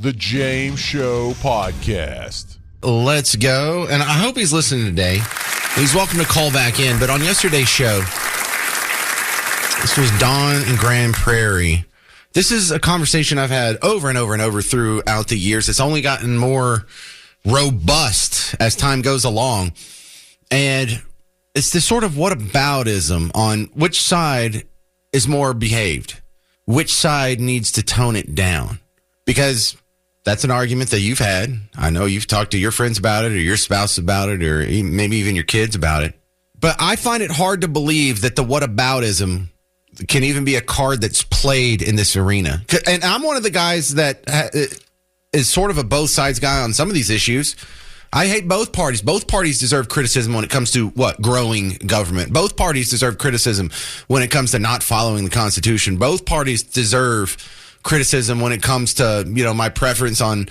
The James Show Podcast. Let's go. And I hope he's listening today. He's welcome to call back in. But on yesterday's show, this was Don in Grand Prairie. This is a conversation I've had over and over and over throughout the years. It's only gotten more robust as time goes along. And it's this sort of whataboutism on which side is more behaved, which side needs to tone it down. Because that's an argument that you've had. I know you've talked to your friends about it or your spouse about it or maybe even your kids about it. But I find it hard to believe that the whataboutism can even be a card that's played in this arena. And I'm one of the guys that is sort of a both sides guy on some of these issues. I hate both parties. Both parties deserve criticism when it comes to growing government. Both parties deserve criticism when it comes to not following the Constitution. Both parties deserve criticism when it comes to, my preference on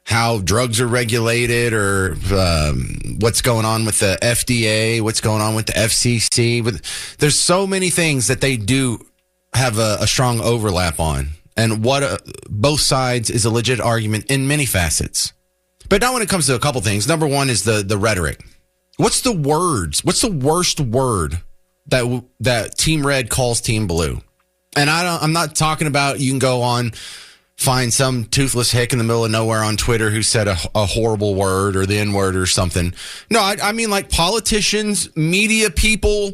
how drugs are regulated or what's going on with the FDA, what's going on with the FCC. But there's so many things that they do have a strong overlap on. And both sides is a legit argument in many facets. But now when it comes to a couple things, number one is the rhetoric. What's the worst word that Team Red calls Team Blue? And I'm not talking about you can go on, find some toothless hick in the middle of nowhere on Twitter who said a horrible word or the N-word or something. No, I mean like politicians, media people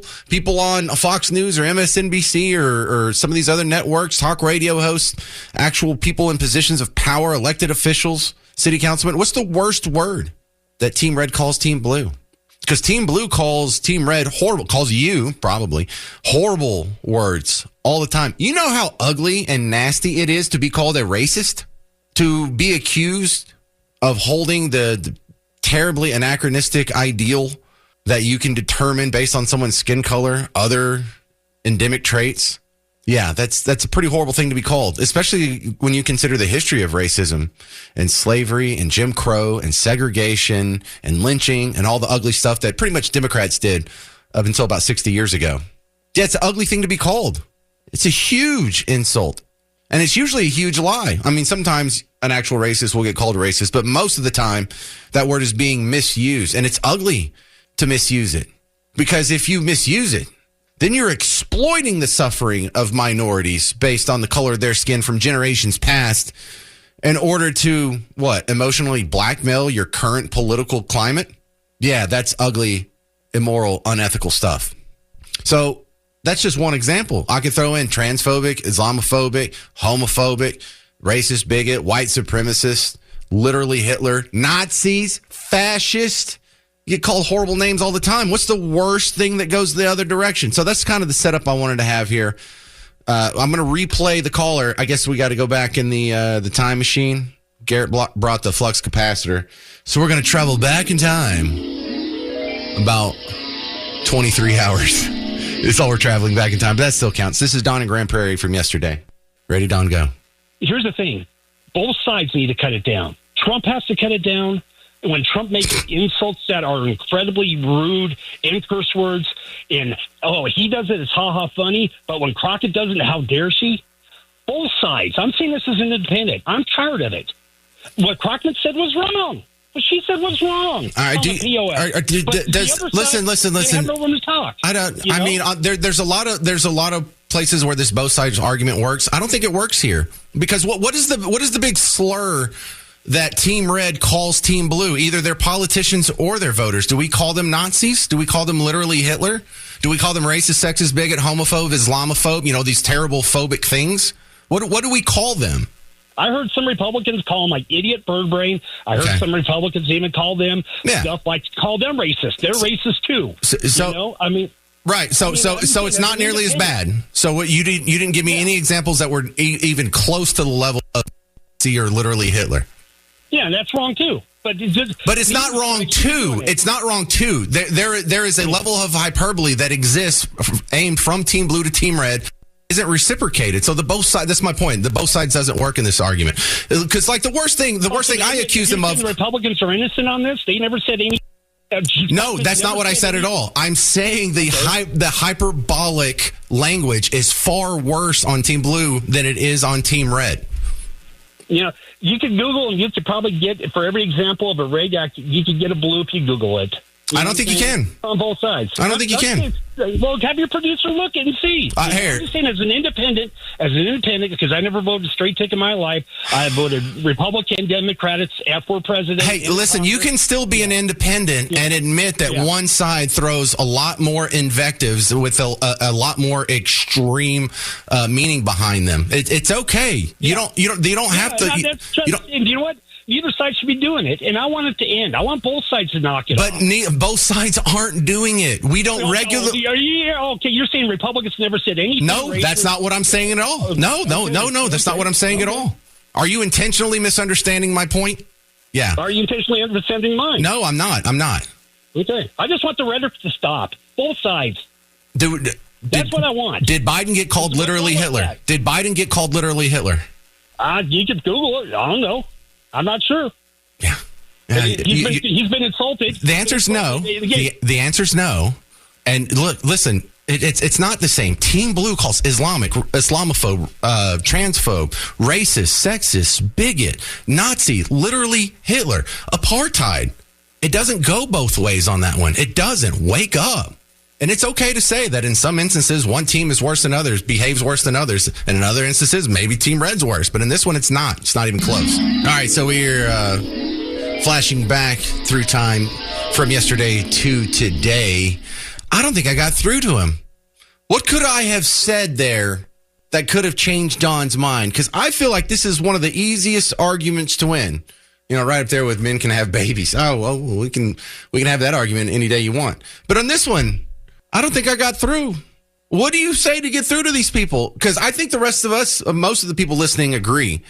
on Fox News or MSNBC or some of these other networks, talk radio hosts, actual people in positions of power, elected officials, city councilmen. What's the worst word that Team Red calls Team Blue? Because Team Blue calls Team Red horrible, calls you probably horrible words all the time. You know how ugly and nasty it is to be called a racist? To be accused of holding the terribly anachronistic ideal that you can determine based on someone's skin color, other endemic traits. Yeah, that's a pretty horrible thing to be called, especially when you consider the history of racism and slavery and Jim Crow and segregation and lynching and all the ugly stuff that pretty much Democrats did up until about 60 years ago. Yeah, it's an ugly thing to be called. It's a huge insult. And it's usually a huge lie. I mean, sometimes an actual racist will get called a racist, but most of the time that word is being misused. And it's ugly to misuse it. Because if you misuse it, then you're exploiting the suffering of minorities based on the color of their skin from generations past in order to, emotionally blackmail your current political climate? Yeah, that's ugly, immoral, unethical stuff. So that's just one example. I could throw in transphobic, Islamophobic, homophobic, racist, bigot, white supremacist, literally Hitler, Nazis, fascist. You get called horrible names all the time. What's the worst thing that goes the other direction? So that's kind of the setup I wanted to have here. I'm going to replay the caller. I guess we got to go back in the time machine. Garrett brought the flux capacitor. So we're going to travel back in time about 23 hours. It's all we're traveling back in time, but that still counts. This is Don in Grand Prairie from yesterday. Ready, Don, go. Here's the thing. Both sides need to cut it down. Trump has to cut it down. When Trump makes insults that are incredibly rude and curse words, and, he does it, it's ha-ha funny, but when Crockett does it, how dare she? Both sides. I'm saying this as an independent. I'm tired of it. What Crockett said was wrong. What she said was wrong. All right, listen. They have no room to talk. There's a lot of places where this both sides argument works. I don't think it works here because what is the big slur that Team Red calls Team Blue, either their politicians or their voters? Do we call them Nazis? Do we call them literally Hitler? Do we call them racist, sexist, bigot, homophobe, Islamophobe? These terrible phobic things. What do we call them? I heard some Republicans call them like idiot bird brain. I heard some Republicans even call them stuff like call them racist. They're racist too. Right. So it's not nearly as bad. So what you didn't give me any examples that were even close to the level of Nazi or literally Hitler. Yeah, that's wrong too. But it's not wrong too. It's not wrong too. There is a level of hyperbole that exists aimed from Team Blue to Team Red. Isn't reciprocated. So the both sides, that's my point. The both sides doesn't work in this argument. Because like the worst thing I accuse them of. The Republicans are innocent on this. They never said any. No, that's not what I said at all. I'm saying the hyperbolic language is far worse on Team Blue than it is on Team Red. You know, you can Google and you could probably get, for every example of a rape act, you could get a blue if you Google it. I don't think you can. On both sides. I don't think you can. Well, have your producer look and see. Here. I'm just saying, as an independent, because I never voted straight ticket in my life, I voted Republican, Democrats for president. Hey, listen, you can still be an independent and admit that one side throws a lot more invectives with a lot more extreme meaning behind them. It's okay. You don't have to. And you know what? Neither side should be doing it, and I want it to end. I want both sides to knock it off. But both sides aren't doing it. We don't regularly. Okay, you're saying Republicans never said anything? No, that's not what I'm saying at all. No, that's not what I'm saying at all. Are you intentionally misunderstanding my point? Yeah. Are you intentionally misunderstanding mine? No, I'm not. Okay. I just want the rhetoric to stop. Both sides. That's what I want. Did Biden get called literally Hitler? Did Biden get called literally Hitler? You could Google it. I don't know. I'm not sure. Yeah. He's been insulted. The answer's no. The answer's no. And look, listen, it's not the same. Team Blue calls Islamophobe, transphobe, racist, sexist, bigot, Nazi, literally Hitler, apartheid. It doesn't go both ways on that one. It doesn't. Wake up. And it's okay to say that in some instances, one team is worse than others, behaves worse than others. And in other instances, maybe Team Red's worse. But in this one, it's not. It's not even close. All right, so we're flashing back through time from yesterday to today. I don't think I got through to him. What could I have said there that could have changed Don's mind? Because I feel like this is one of the easiest arguments to win. You know, right up there with men can have babies. Oh, well, we can have that argument any day you want. But on this one, I don't think I got through. What do you say to get through to these people? Because I think the rest of us, most of the people listening, agree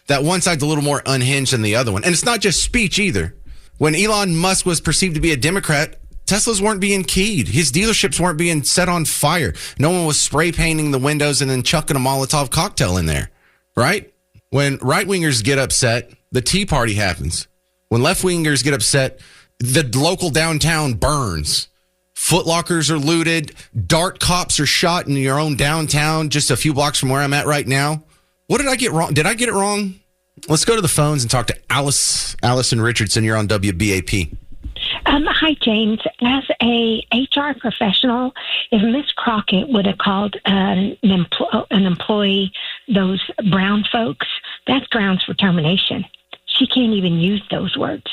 that one side's a little more unhinged than the other one. And it's not just speech either. When Elon Musk was perceived to be a Democrat, Teslas weren't being keyed. His dealerships weren't being set on fire. No one was spray painting the windows and then chucking a Molotov cocktail in there, right? When right-wingers get upset, the Tea Party happens. When left-wingers get upset, the local downtown burns. Foot Lockers are looted. Dart cops are shot in your own downtown just a few blocks from where I'm at right now. What did I get wrong? Did I get it wrong? Let's go to the phones and talk to Allison Richardson. You're on WBAP. Hi, James. As a HR professional, if Miss Crockett would have called an employee those brown folks, that's grounds for termination. She can't even use those words.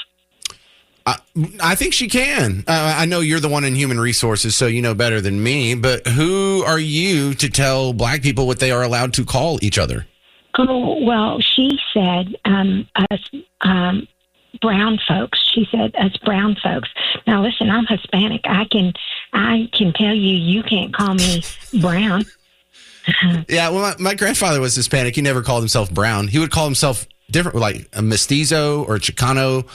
I think she can. I know you're the one in human resources, so you know better than me. But who are you to tell black people what they are allowed to call each other? Oh, well, she said us brown folks. She said us brown folks. Now, listen, I'm Hispanic. I can tell you can't call me brown. Yeah, well, my grandfather was Hispanic. He never called himself brown. He would call himself different, like a mestizo or Chicano.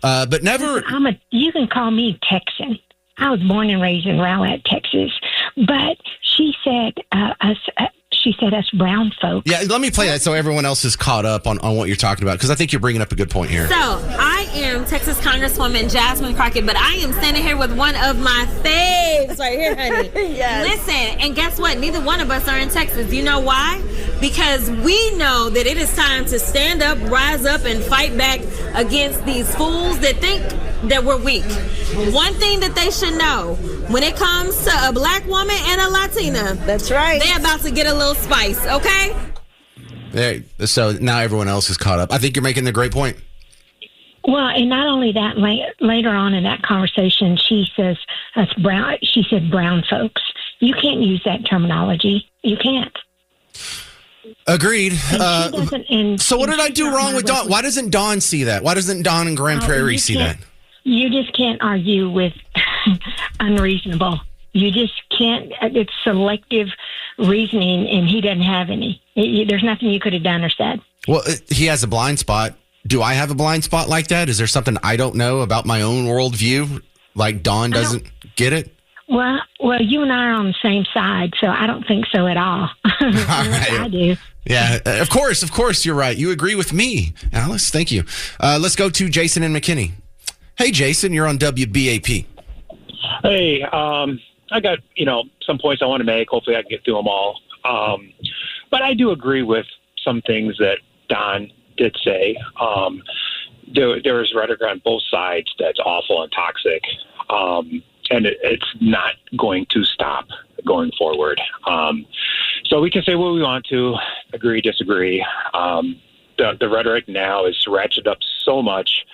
But never. You can call me Texan. I was born and raised in Rowlett, Texas. But she said us brown folks. Yeah, let me play that so everyone else is caught up on what you're talking about, because I think you're bringing up a good point here. So I am Texas Congresswoman Jasmine Crockett, but I am standing here with one of my faves right here, honey. Yes. Listen, and guess what? Neither one of us are in Texas. You know why? Because we know that it is time to stand up, rise up, and fight back against these fools that think that we're weak. One thing that they should know, when it comes to a black woman and a Latina, that's right, they're about to get a little spice, okay? There, so now everyone else is caught up. I think you're making a great point. Well, and not only that, later on in that conversation, she says us brown. She said brown folks. You can't use that terminology. You can't. Agreed. So what did I do wrong with Dawn? Why doesn't Dawn see that? Why doesn't Dawn in Grand Prairie see that? You just can't argue with unreasonable. You just can't. It's selective reasoning, and he doesn't have any. There's nothing you could have done or said. Well, he has a blind spot. Do I have a blind spot like that? Is there something I don't know about my own worldview? Like Dawn doesn't get it? Well, you and I are on the same side, so I don't think so at all. All right. I do. Yeah, of course, you're right. You agree with me, Alice. Thank you. Let's go to Jason and McKinney. Hey, Jason, you're on WBAP. Hey, I got, some points I want to make. Hopefully I can get through them all. But I do agree with some things that Don did say, there is rhetoric on both sides that's awful and toxic. And it's not going to stop going forward. So we can say what we want to, agree, disagree. The rhetoric now is ratcheted up so much.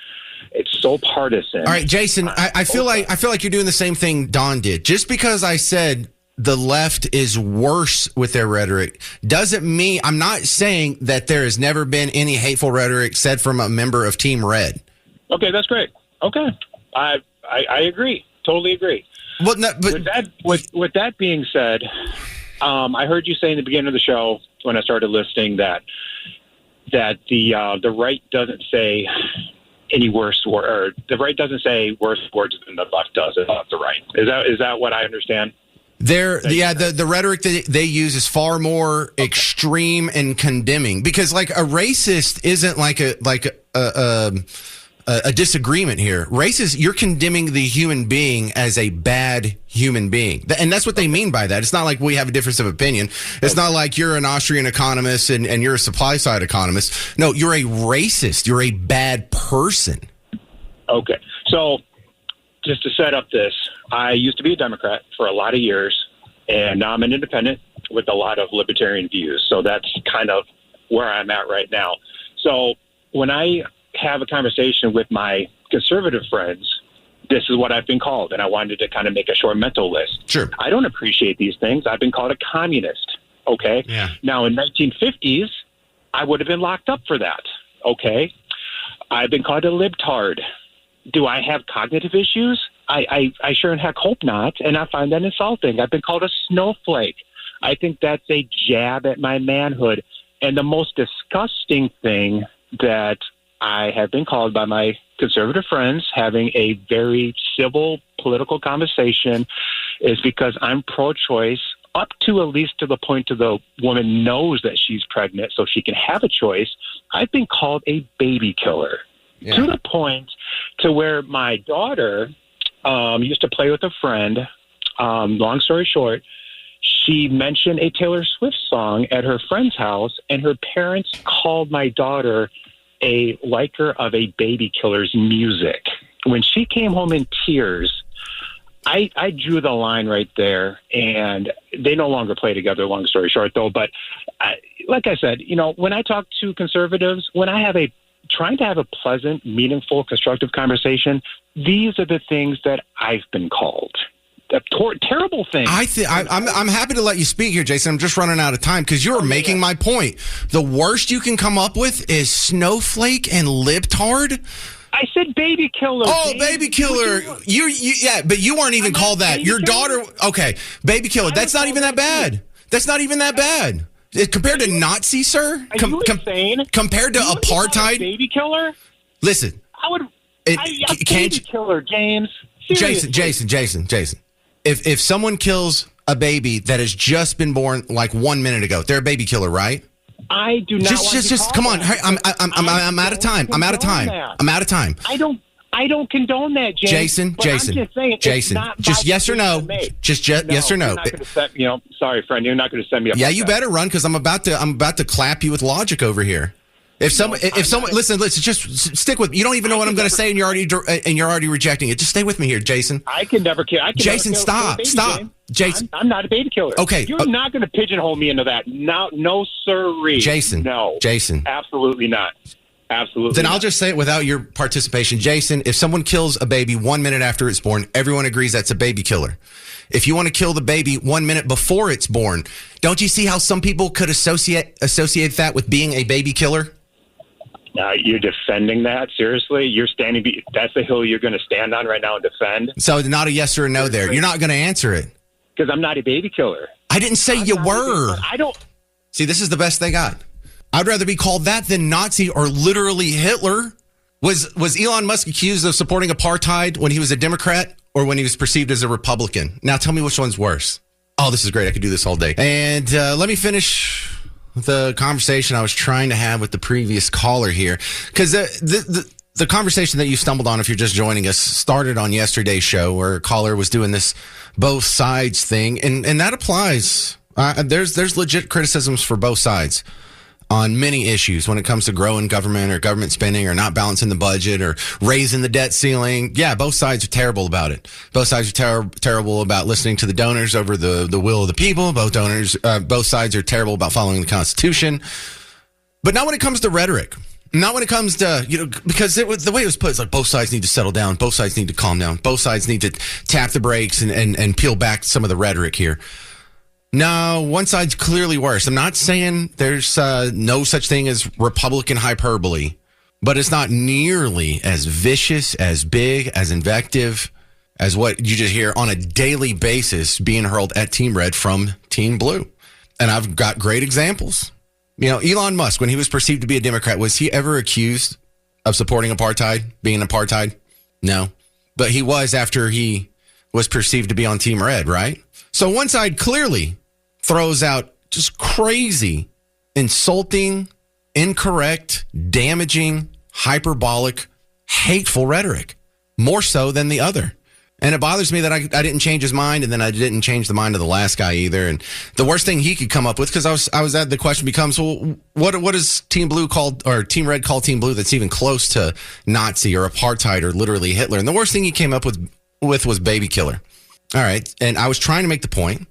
It's so partisan. All right, Jason, I feel like you're doing the same thing Don did. Just because I said the left is worse with their rhetoric doesn't mean, I'm not saying that there has never been any hateful rhetoric said from a member of Team Red. Okay, that's great. Okay. I agree. Totally agree. Well, no, but with that being said, I heard you say in the beginning of the show when I started listening that the right doesn't say any worse, or the right doesn't say worse words than the left does about the right. Is that what I understand? The rhetoric that they use is far more extreme and condemning, because like a racist isn't like a disagreement here. Racist, you're condemning the human being as a bad human being. And that's what they mean by that. It's not like we have a difference of opinion. It's not like you're an Austrian economist and you're a supply side economist. No, you're a racist. You're a bad person. Okay. So just to set up this, I used to be a Democrat for a lot of years, and now I'm an independent with a lot of libertarian views. So that's kind of where I'm at right now. So when I have a conversation with my conservative friends, this is what I've been called, and I wanted to kind of make a short mental list. Sure. I don't appreciate these things. I've been called a communist. Okay. Yeah. Now in 1950s, I would have been locked up for that. Okay. I've been called a libtard. Do I have cognitive issues? I sure in heck hope not, and I find that insulting. I've been called a snowflake. I think that's a jab at my manhood. And the most disgusting thing that I have been called by my conservative friends, having a very civil political conversation, is because I'm pro-choice up to at least to the point to the woman knows that she's pregnant so she can have a choice. I've been called a baby killer. Yeah. To the point to where my daughter used to play with a friend. Long story short, she mentioned a Taylor Swift song at her friend's house, and her parents called my daughter a liker of a baby killer's music. When she came home in tears, I drew the line right there, and they no longer play together, long story short, though. But like I said, when I talk to conservatives, when I have trying to have a pleasant, meaningful, constructive conversation, these are the things that I've been called. Terrible thing. I'm happy to let you speak here, Jason. I'm just running out of time because you're making my point. The worst you can come up with is snowflake and libtard. I said baby killer. Oh, baby killer. Yeah, but you weren't even called that. Your daughter. Okay, baby killer. That's not even that bad. That's not even that bad. Compared to Nazi, sir? Are you insane? Compared to apartheid? Baby killer? Listen. Baby killer, James. Seriously. Jason. If someone kills a baby that has just been born like 1 minute ago, they're a baby killer, right? I do not. Just come on. I'm out of time. I'm out of time. I don't condone that, James. Jason. Just yes or no. Yes or no. Sorry, friend. You're not going to send me up. Yeah, you better run because I'm about to clap you with logic over here. If someone listen, just stick with me. You don't even know what I'm going to say, and you're already rejecting it. Just stay with me here, Jason. I can never kill. Jason, stop. Jason, I'm not a baby killer. Okay, you're not going to pigeonhole me into that. No, sirree. Jason, no, Jason, absolutely not. Absolutely. Then not. I'll just say it without your participation, Jason. If someone kills a baby 1 minute after it's born, everyone agrees that's a baby killer. If you want to kill the baby 1 minute before it's born, don't you see how some people could associate that with being a baby killer? Now you're defending that? Seriously? You're standing... That's the hill you're going to stand on right now and defend? So not a yes or a no there. You're not going to answer it. Because I'm not a baby killer. I didn't say you were. I don't... See, this is the best they got. I'd rather be called that than Nazi or literally Hitler. Was Elon Musk accused of supporting apartheid when he was a Democrat or when he was perceived as a Republican? Now tell me which one's worse. Oh, this is great. I could do this all day. And let me finish the conversation I was trying to have with the previous caller here. Because the conversation that you stumbled on, if you're just joining us, started on yesterday's show where a caller was doing this both sides thing. And that applies. There's legit criticisms for both sides. on many issues when it comes to growing government or government spending or not balancing the budget or raising the debt ceiling. Yeah, both sides are terrible about it. Both sides are terrible about listening to the donors over the will of the people. Both sides are terrible about following the Constitution. But not when it comes to rhetoric. Not when it comes to, because the way it was put, it's like both sides need to settle down. Both sides need to calm down. Both sides need to tap the brakes and peel back some of the rhetoric here. No, one side's clearly worse. I'm not saying there's no such thing as Republican hyperbole, but it's not nearly as vicious, as big, as invective as what you just hear on a daily basis being hurled at Team Red from Team Blue. And I've got great examples. Elon Musk, when he was perceived to be a Democrat, was he ever accused of supporting apartheid, being apartheid? No. But he was after he was perceived to be on Team Red, right? So one side clearly throws out just crazy, insulting, incorrect, damaging, hyperbolic, hateful rhetoric, more so than the other. And it bothers me that I didn't change his mind, and then I didn't change the mind of the last guy either. And the worst thing he could come up with, because I was at the question becomes, well, what does Team Blue call, or Team Red call Team Blue that's even close to Nazi or apartheid or literally Hitler? And the worst thing he came up with was baby killer. All right. And I was trying to make the point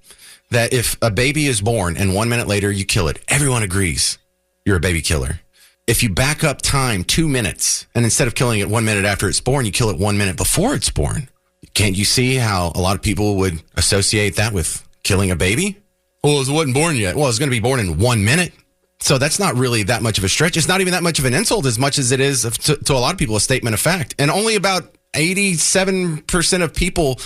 that if a baby is born and 1 minute later you kill it, everyone agrees you're a baby killer. If you back up time 2 minutes, and instead of killing it 1 minute after it's born, you kill it 1 minute before it's born. Can't you see how a lot of people would associate that with killing a baby? Well, it wasn't born yet. Well, it's going to be born in 1 minute. So that's not really that much of a stretch. It's not even that much of an insult as much as it is to a lot of people a statement of fact. And only about 87% of people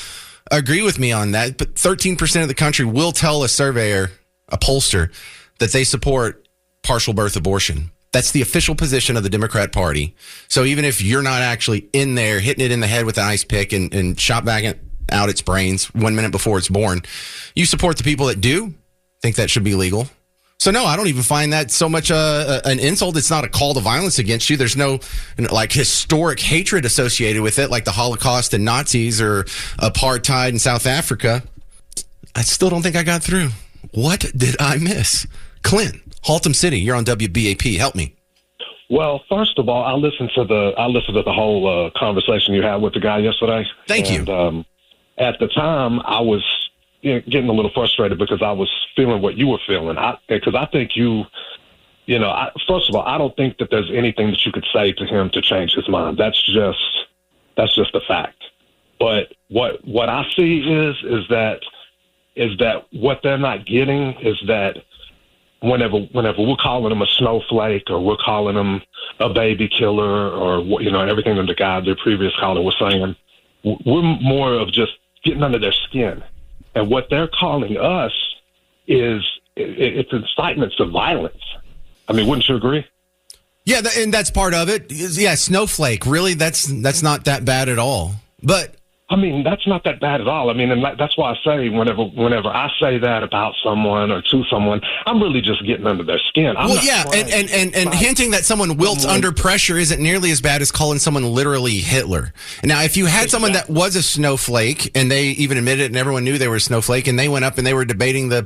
agree with me on that. But 13% of the country will tell a surveyor, a pollster, that they support partial birth abortion. That's the official position of the Democrat Party. So even if you're not actually in there hitting it in the head with an ice pick and shot back out its brains 1 minute before it's born, you support the people that do think that should be legal. So no, I don't even find that so much an insult. It's not a call to violence against you. There's no like historic hatred associated with it, like the Holocaust and Nazis or apartheid in South Africa. I still don't think I got through. What did I miss? Clint, Haltom City, you're on WBAP. Help me. Well, first of all, I listened to the whole conversation you had with the guy yesterday. Thank you. At the time, I was getting a little frustrated because I was feeling what you were feeling. Because I think first of all, I don't think that there's anything that you could say to him to change his mind. That's just a fact. But what I see is that what they're not getting is that whenever we're calling him a snowflake or we're calling him a baby killer or everything that the previous caller was saying, we're more of just getting under their skin. And what they're calling us it's incitement to violence. I mean, wouldn't you agree? Yeah, and that's part of it. Yeah, snowflake. Really, that's not that bad at all. But I mean, that's not that bad at all. I mean, and that's why I say whenever I say that about someone or to someone, I'm really just getting under their skin. And hinting that someone wilts under pressure isn't nearly as bad as calling someone literally Hitler. Now, if you had someone that was a snowflake and they even admitted it and everyone knew they were a snowflake and they went up and they were debating the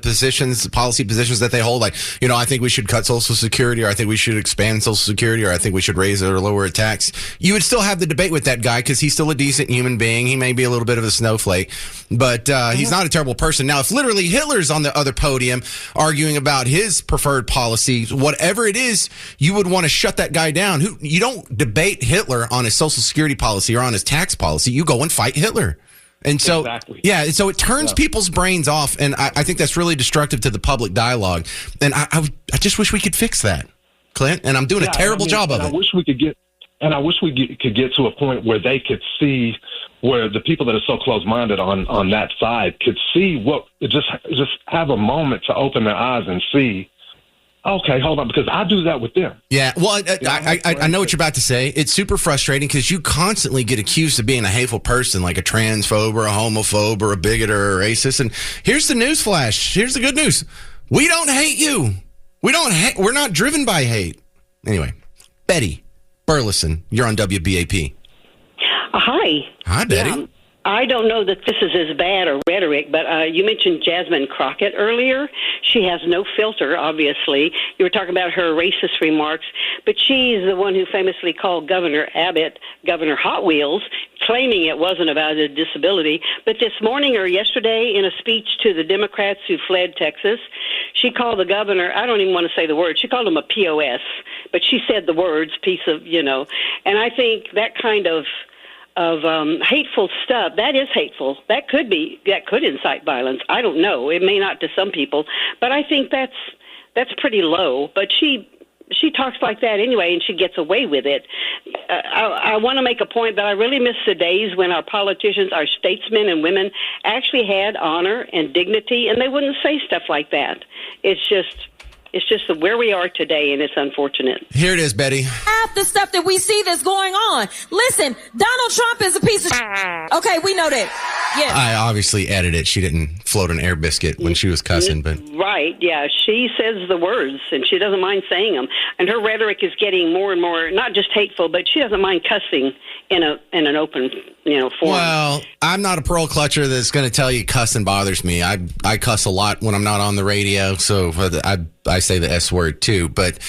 policy positions that they hold, like, I think we should cut Social Security, or I think we should expand Social Security, or I think we should raise or lower a tax, you would still have the debate with that guy because he's still a decent human being. He may be a little bit of a snowflake, but he's not a terrible person. Now, if literally Hitler's on the other podium arguing about his preferred policy, whatever it is, you would want to shut that guy down. You don't debate Hitler on his Social Security policy or on his tax policy. You go and fight Hitler. And so, exactly. Yeah, so it turns people's brains off, and I think that's really destructive to the public dialogue. And I just wish we could fix that, Clint, and I'm doing a terrible job of it. I wish we could get to a point where they could see, where the people that are so close-minded on that side could see just have a moment to open their eyes and see, okay, hold on, because I do that with them. Yeah, well, I know what you're about to say. It's super frustrating because you constantly get accused of being a hateful person, like a transphobe or a homophobe or a bigot or a racist. And here's the news flash. Here's the good news. We don't hate you. We're not driven by hate. Anyway, Betty Burleson, you're on WBAP. Hi. Hi, Betty. I don't know that this is as bad a rhetoric, but you mentioned Jasmine Crockett earlier. She has no filter, obviously. You were talking about her racist remarks, but she's the one who famously called Governor Abbott Governor Hot Wheels, claiming it wasn't about a disability. But this morning or yesterday, in a speech to the Democrats who fled Texas, she called the governor, I don't even want to say the word, she called him a POS, but she said the words, piece of, and I think that kind of hateful stuff, that is hateful. That could incite violence. I don't know. It may not to some people, but I think that's pretty low. But she talks like that anyway, and she gets away with it. I want to make a point that I really miss the days when our politicians, our statesmen and women actually had honor and dignity, and they wouldn't say stuff like that. It's just where we are today, and it's unfortunate. Here it is, Betty. Half the stuff that we see that's going on. Listen, Donald Trump is a piece of Okay, we know that. Yeah. I obviously edited it. She didn't float an air biscuit when she was cussing, but... Right, yeah. She says the words, and she doesn't mind saying them. And her rhetoric is getting more and more, not just hateful, but she doesn't mind cussing in an open, form. Well, I'm not a pearl clutcher that's going to tell you cussing bothers me. I cuss a lot when I'm not on the radio, so I say the S word too, but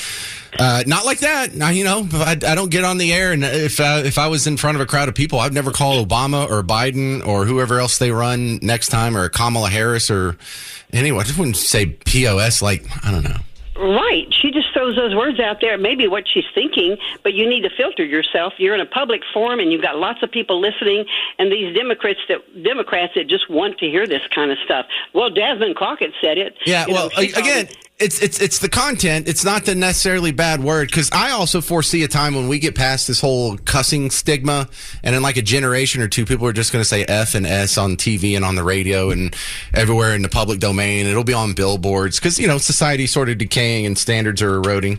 not like that. I don't get on the air, and if I was in front of a crowd of people, I'd never call Obama or Biden or whoever else they run next time, or Kamala Harris or anyone. I just wouldn't say POS. Like, I don't know. Right. She just throws those words out there, maybe what she's thinking, but you need to filter yourself. You're in a public forum, and you've got lots of people listening, and these Democrats that just want to hear this kind of stuff. Well, Jasmine Crockett said it. Yeah, again... It's the content. It's not the necessarily bad word, because I also foresee a time when we get past this whole cussing stigma, and in like a generation or two, people are just going to say F and S on TV and on the radio and everywhere in the public domain. It'll be on billboards because, society's sort of decaying and standards are eroding.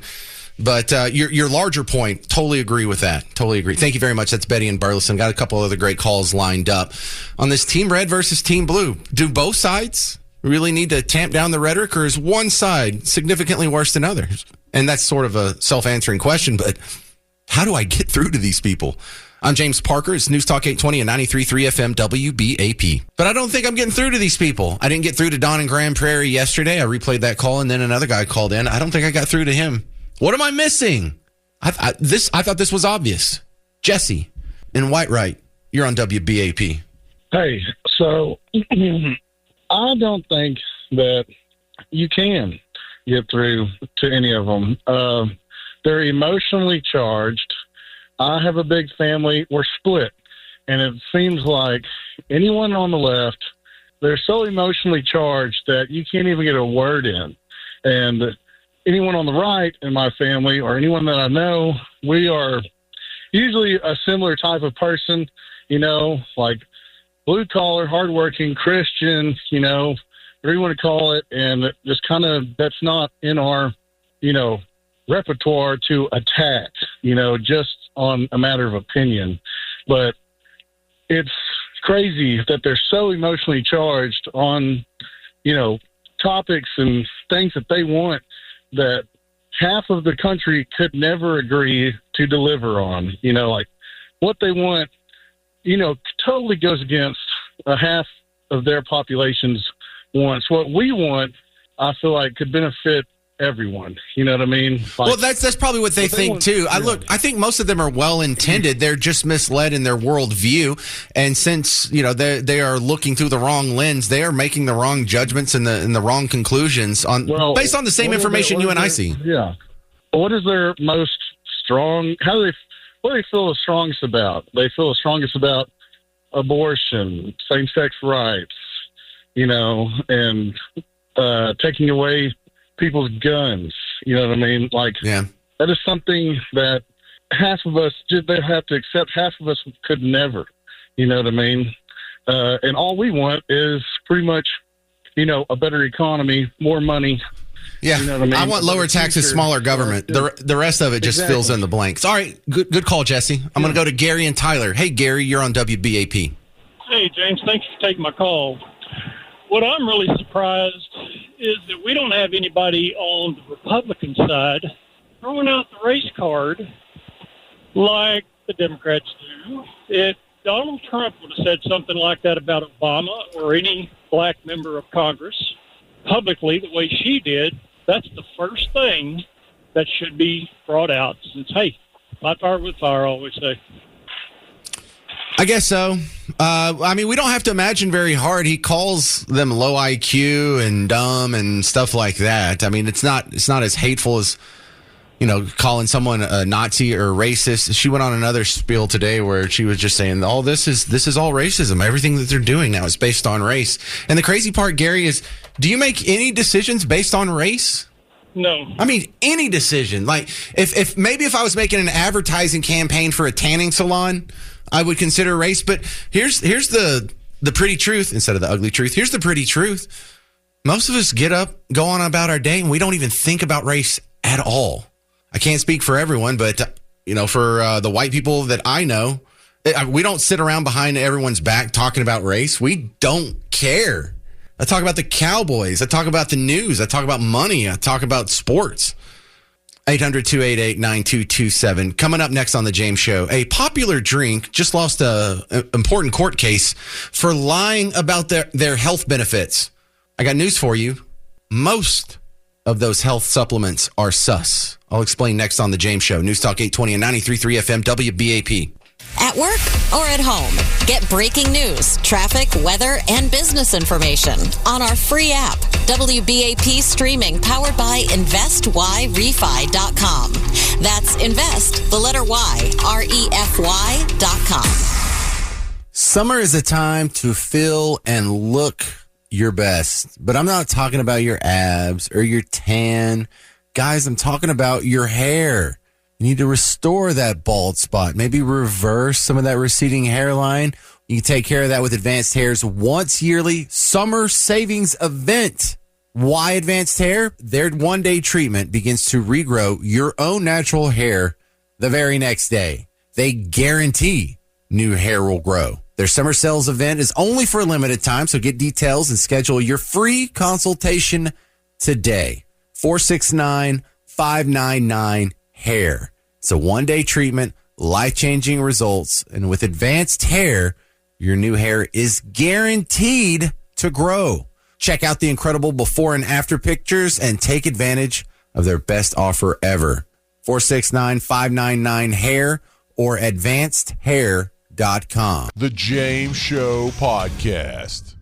But your larger point, totally agree with that. Totally agree. Thank you very much. That's Betty in Burleson. Got a couple other great calls lined up on this Team Red versus Team Blue. Do both sides really need to tamp down the rhetoric, or is one side significantly worse than others? And that's sort of a self-answering question, but how do I get through to these people? I'm James Parker. It's News Talk 820 and 93.3 FM WBAP. But I don't think I'm getting through to these people. I didn't get through to Don in Grand Prairie yesterday. I replayed that call, and then another guy called in. I don't think I got through to him. What am I missing? I thought this was obvious. Jesse in Whitewright, you're on WBAP. Hey, so... I don't think that you can get through to any of them. They're emotionally charged. I have a big family. We're split. And it seems like anyone on the left, they're so emotionally charged that you can't even get a word in. And anyone on the right in my family, or anyone that I know, we are usually a similar type of person, like blue collar, hardworking, Christian, whatever you want to call it. And just kind of, that's not in our, repertoire to attack, just on a matter of opinion. But it's crazy that they're so emotionally charged on, topics and things that they want that half of the country could never agree to deliver on, like what they want, totally goes against a half of their population's wants. What we want, I feel like, could benefit everyone. You know what I mean? Well, that's probably what they think too. I think most of them are well intended. They're just misled in their worldview, and since they are looking through the wrong lens, they are making the wrong judgments and the wrong conclusions based on the same information you and I see. Yeah. What is their most strong? What do they feel the strongest about? They feel the strongest about abortion, same-sex rights, and taking away people's guns. You know what I mean? That is something that half of us, they have to accept. Half of us could never. You know what I mean? And all we want is pretty much, a better economy, more money. Yeah, you know what I mean? I want lower taxes, smaller government. The rest of it just fills in the blanks. All right, good call, Jesse. I'm going to go to Gary and Tyler. Hey, Gary, you're on WBAP. Hey, James, thanks for taking my call. What I'm really surprised is that we don't have anybody on the Republican side throwing out the race card like the Democrats do. Donald Trump would have said something like that about Obama or any black member of Congress publicly the way she did, that's the first thing that should be brought out. Since, hey, light fire with fire, I always say. I guess so. We don't have to imagine very hard. He calls them low IQ and dumb and stuff like that. I mean, it's not as hateful as, calling someone a Nazi or racist. She went on another spiel today where she was just saying, this is all racism. Everything that they're doing now is based on race. And the crazy part, Gary, is do you make any decisions based on race? No. I mean, any decision. Like, if I was making an advertising campaign for a tanning salon, I would consider race. But here's the pretty truth instead of the ugly truth. Here's the pretty truth. Most of us get up, go on about our day, and we don't even think about race at all. I can't speak for everyone, but, for the white people that I know, we don't sit around behind everyone's back talking about race. We don't care. I talk about the Cowboys. I talk about the news. I talk about money. I talk about sports. 800-288-9227. Coming up next on The James Show, a popular drink just lost an important court case for lying about their health benefits. I got news for you. Most of those health supplements are sus. I'll explain next on The James Show. News Talk 820 and 93.3 FM WBAP. At work or at home, get breaking news, traffic, weather, and business information on our free app. WBAP streaming powered by InvestYRefi.com. That's invest, the letter Y, REFY.com. Summer is a time to feel and look your best, but I'm not talking about your abs or your tan. Guys, I'm talking about your hair. You need to restore that bald spot, maybe reverse some of that receding hairline. You can take care of that with Advanced Hair's once yearly summer savings event. Why Advanced Hair? Their one-day treatment begins to regrow your own natural hair the very next day. They guarantee new hair will grow. Their summer sales event is only for a limited time, so get details and schedule your free consultation today. 469-599-HAIR. It's a one-day treatment, life-changing results, and with Advanced Hair, your new hair is guaranteed to grow. Check out the incredible before and after pictures and take advantage of their best offer ever. 469-599-HAIR or advancedhair.com. The James Show Podcast.